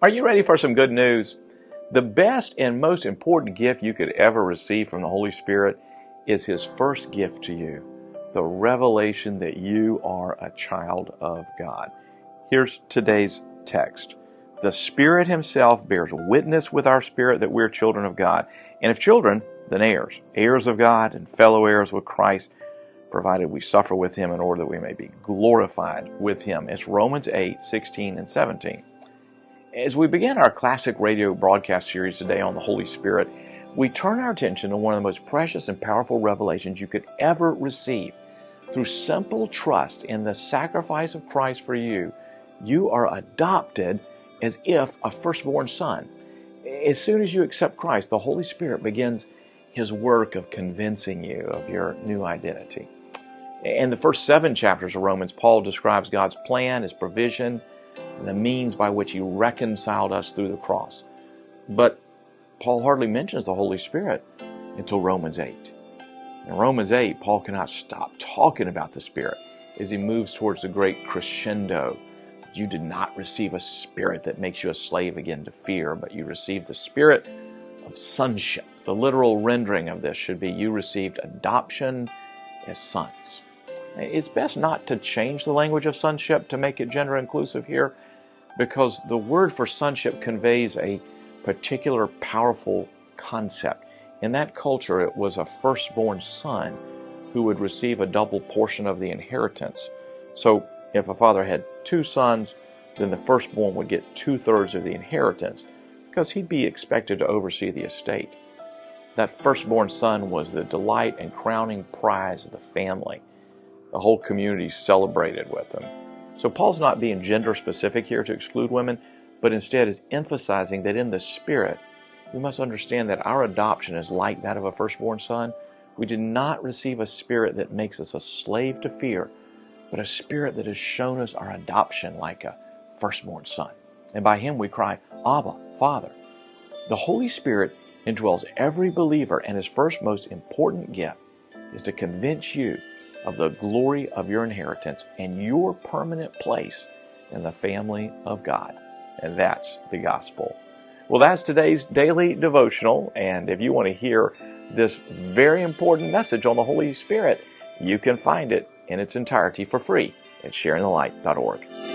Are you ready for some good news? The best and most important gift you could ever receive from the Holy Spirit is His first gift to you, the revelation that you are a child of God. Here's today's text. The Spirit Himself bears witness with our spirit that we're children of God. And if children, then heirs, heirs of God and fellow heirs with Christ, provided we suffer with Him in order that we may be glorified with Him. It's Romans 8:16 and 17. As we begin our classic radio broadcast series today on the Holy Spirit, we turn our attention to one of the most precious and powerful revelations you could ever receive. Through simple trust in the sacrifice of Christ for you, you are adopted as if a firstborn son. As soon as you accept Christ, the Holy Spirit begins His work of convincing you of your new identity. In the first 7 chapters of Romans, Paul describes God's plan, His provision, and the means by which He reconciled us through the cross. But Paul hardly mentions the Holy Spirit until Romans 8. In Romans 8, Paul cannot stop talking about the Spirit as he moves towards the great crescendo. You did not receive a spirit that makes you a slave again to fear, but you received the spirit of sonship. The literal rendering of this should be you received adoption as sons. It's best not to change the language of sonship to make it gender inclusive here, because the word for sonship conveys a particular powerful concept. In that culture, it was a firstborn son who would receive a double portion of the inheritance. So if a father had 2 sons, then the firstborn would get 2/3 of the inheritance because he'd be expected to oversee the estate. That firstborn son was the delight and crowning prize of the family. The whole community celebrated with them. So Paul's not being gender specific here to exclude women, but instead is emphasizing that in the Spirit, we must understand that our adoption is like that of a firstborn son. We did not receive a spirit that makes us a slave to fear, but a spirit that has shown us our adoption like a firstborn son. And by Him we cry, Abba, Father. The Holy Spirit indwells every believer, and His first most important gift is to convince you of the glory of your inheritance and your permanent place in the family of God. And that's the gospel. Well, that's today's daily devotional, and if you want to hear this very important message on the Holy Spirit, you can find it in its entirety for free at sharingthelight.org.